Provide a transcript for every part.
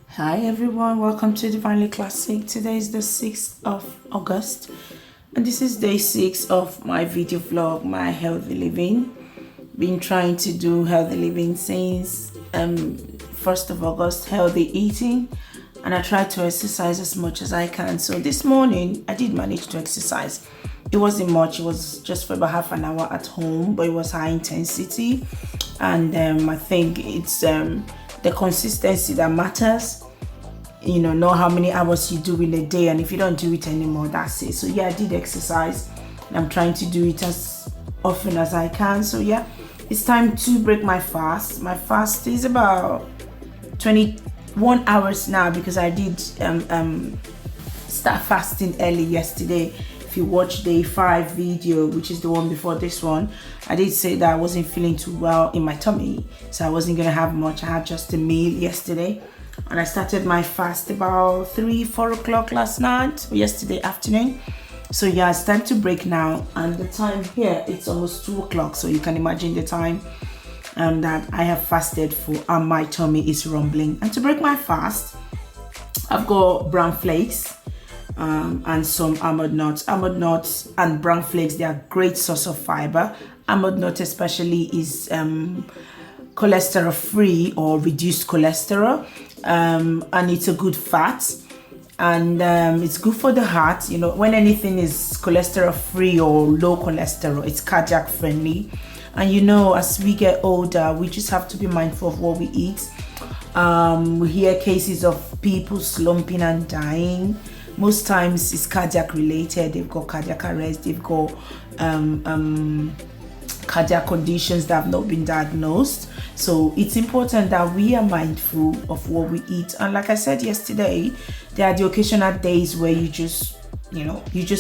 Hi everyone, welcome to Divinely Classic. Today is the 6th of August and this is day 6 of my video vlog, my healthy living. Been trying to do healthy living since 1st of August, healthy eating, and I try to exercise as much as I can. So this morning I did manage to exercise. It wasn't much, it was just for about half an hour at home, but it was high intensity, and I think it's the consistency that matters. You know how many hours you do in a day, and if you don't do it anymore, that's it. So yeah, I did exercise and I'm trying to do it as often as I can. So yeah, it's time to break my fast. My fast is about 21 hours now because I did start fasting early yesterday. If you watch day 5 video, which is the one before this one, I did say that I wasn't feeling too well in my tummy, so I wasn't gonna have much. I had just a meal yesterday, and I started my fast about 3-4 o'clock last night or yesterday afternoon. So yeah, it's time to break now, and the time here, it's almost 2 o'clock, so you can imagine the time that I have fasted for, and my tummy is rumbling. And to break my fast, I've got brown flakes and some almond nuts. Almond nuts and brown flakes, they are great source of fiber. Almond nut especially is cholesterol free or reduced cholesterol, and it's a good fat, and it's good for the heart. You know, when anything is cholesterol free or low cholesterol, it's cardiac friendly. And you know, as we get older, we just have to be mindful of what we eat. We hear cases of people slumping and dying. Most times it's cardiac related. They've got cardiac arrest, they've got cardiac conditions that have not been diagnosed. So it's important that we are mindful of what we eat. And like I said yesterday, there are the occasional days where you just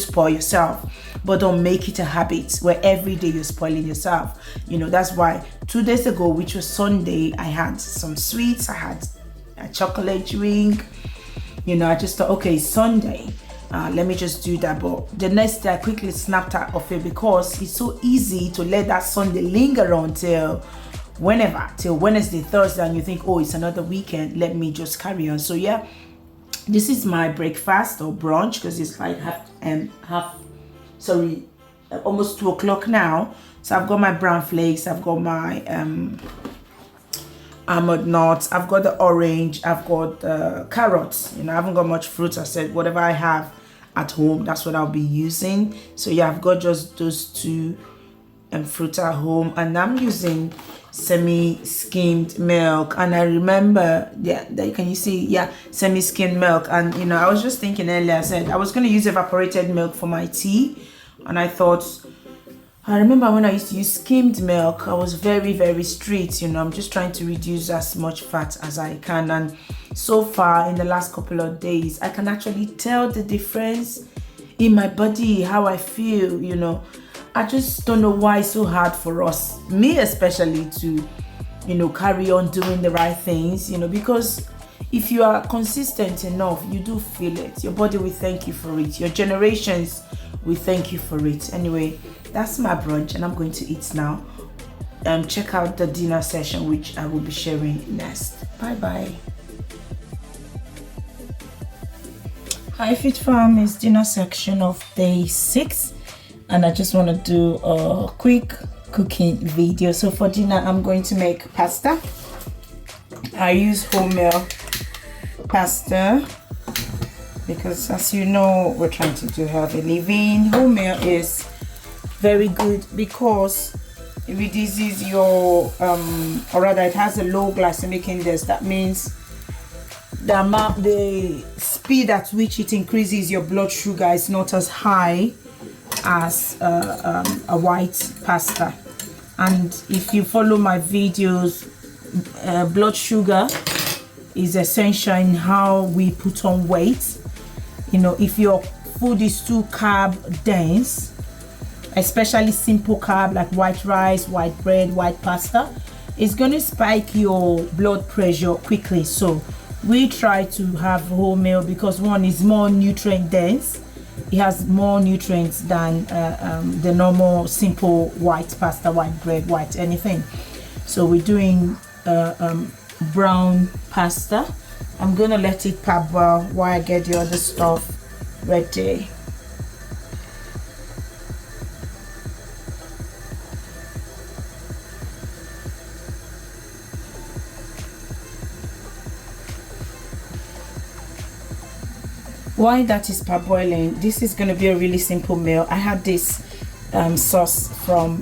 spoil yourself, but don't make it a habit where every day you're spoiling yourself. That's why 2 days ago, which was Sunday, I had some sweets, I had a chocolate drink. I just thought, okay, Sunday, let me just do that. But the next day I quickly snapped out of it because it's so easy to let that Sunday linger on till Wednesday, Thursday, and you think, oh, it's another weekend, let me just carry on. So yeah, this is my breakfast or brunch because it's like almost 2 o'clock now. So I've got my brown flakes, I've got my almond nuts, I've got the orange, I've got the carrots. I haven't got much fruit. I said whatever I have at home, that's what I'll be using. So yeah, I've got just those two fruit at home, and I'm using semi-skimmed milk. And I remember, can you see? Yeah, semi-skimmed milk. And I was just thinking earlier, I said I was going to use evaporated milk for my tea, and I remember when I used to use skimmed milk, I was very, very strict. I'm just trying to reduce as much fat as I can. And so far, in the last couple of days, I can actually tell the difference in my body, how I feel. I just don't know why it's so hard for us, me especially, to, carry on doing the right things, because if you are consistent enough, you do feel it. Your body will thank you for it. Your generations will thank you for it. Anyway, that's my brunch, and I'm going to eat now. Check out the dinner session, which I will be sharing next. Bye bye. Hi Fit Farm is dinner section of day 6, and I just want to do a quick cooking video. So for dinner, I'm going to make pasta. I use wholemeal pasta because, as you know, we're trying to do healthy living. Wholemeal is very good because it reduces your or rather, it has a low glycemic index. That means the speed at which it increases your blood sugar is not as high as a white pasta. And if you follow my videos, blood sugar is essential in how we put on weight. If your food is too carb dense, especially simple carb like white rice, white bread, white pasta, it's going to spike your blood pressure quickly. So we try to have wholemeal because, one, is more nutrient dense. It has more nutrients than the normal simple white pasta, white bread, white anything. So we're doing brown pasta. I'm gonna let it parboil while I get the other stuff ready. While that is parboiling, this is going to be a really simple meal. I had this sauce from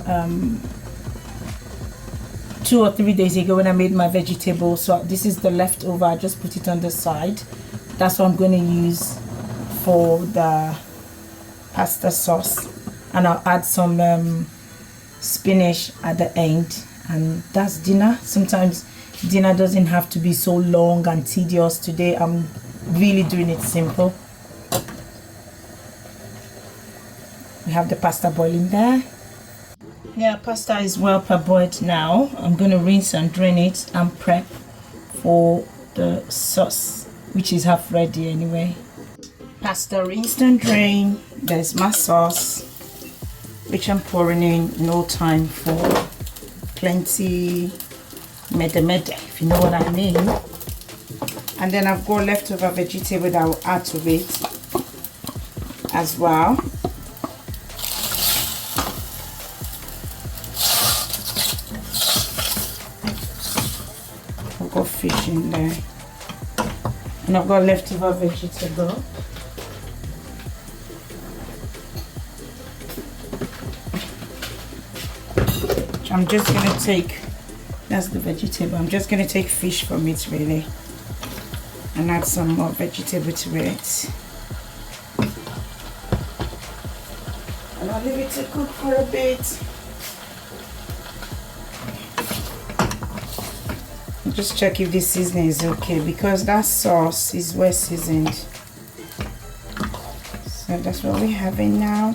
2 or 3 days ago when I made my vegetables. So this is the leftover. I just put it on the side. That's what I'm going to use for the pasta sauce, and I'll add some spinach at the end, and that's dinner. Sometimes dinner doesn't have to be so long and tedious. Today I'm really doing it simple. We have the pasta boiling there. Yeah, pasta is well parboiled now. I'm going to rinse and drain it and prep for the sauce, which is half ready anyway. Pasta rinsed and drained. There's my sauce, which I'm pouring in. No time for plenty mede, if you know what I mean. And then I've got leftover vegetable that I will add to it as well. I've got fish in there, and I've got leftover vegetable. Which I'm just gonna take. That's the vegetable. I'm just gonna take fish from it really, and add some more vegetable to it. And I'll leave it to cook for a bit. Just check if this seasoning is okay, because that sauce is well seasoned. So that's what we're having now.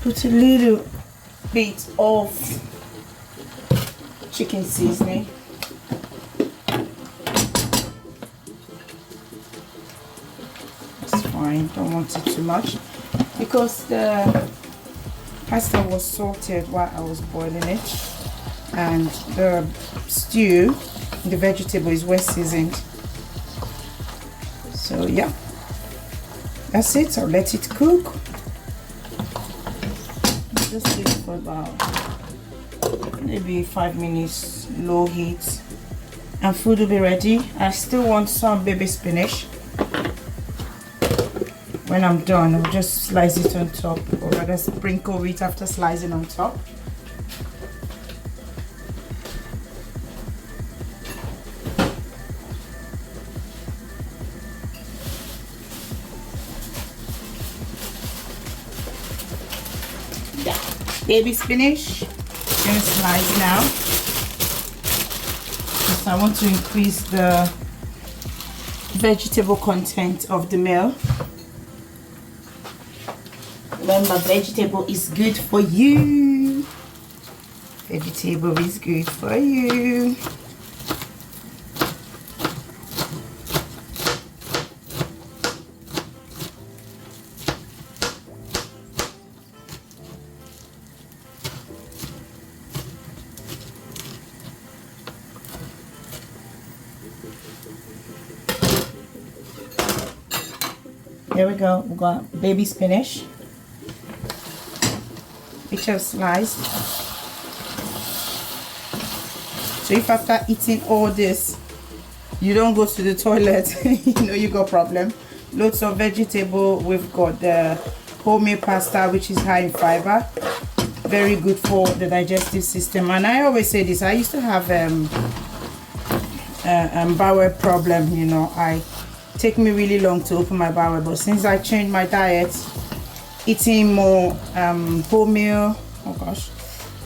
Put a little bit of chicken seasoning. That's fine, don't want it too much, because the pasta was salted while I was boiling it, and the stew, the vegetable, is well seasoned. So yeah, that's it. I'll let it cook. Just leave it for about maybe 5 minutes, low heat, and food will be ready. I still want some baby spinach. When I'm done, I'll just slice it on top, or rather sprinkle it after slicing on top. Yeah. Baby spinach, I'm gonna slice now, because I want to increase the vegetable content of the meal. Remember, vegetable is good for you. Vegetable is good for you. There we go. We got baby spinach, which I've sliced. So if after eating all this you don't go to the toilet, you know you got problem. Loads of vegetable. We've got the homemade pasta, which is high in fiber, very good for the digestive system. And I always say this, I used to have bowel problem, you know. I take me really long to open my bowel, but since I changed my diet, eating more wholemeal, oh gosh,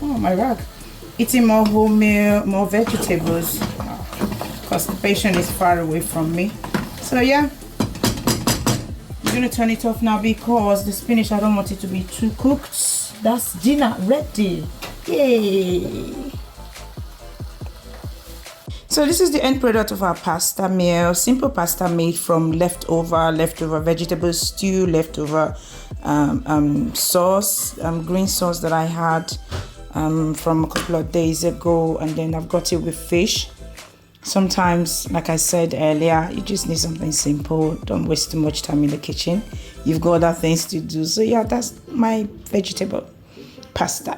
oh my rag, eating more wholemeal, more vegetables, because the patient is far away from me. So yeah, I'm gonna turn it off now, because the spinach, I don't want it to be too cooked. That's dinner ready. Yay! So this is the end product of our pasta meal. Simple pasta made from leftover vegetable stew, leftover sauce, green sauce that I had from a couple of days ago, and then I've got it with fish. Sometimes, like I said earlier, you just need something simple. Don't waste too much time in the kitchen. You've got other things to do. So yeah, that's my vegetable pasta.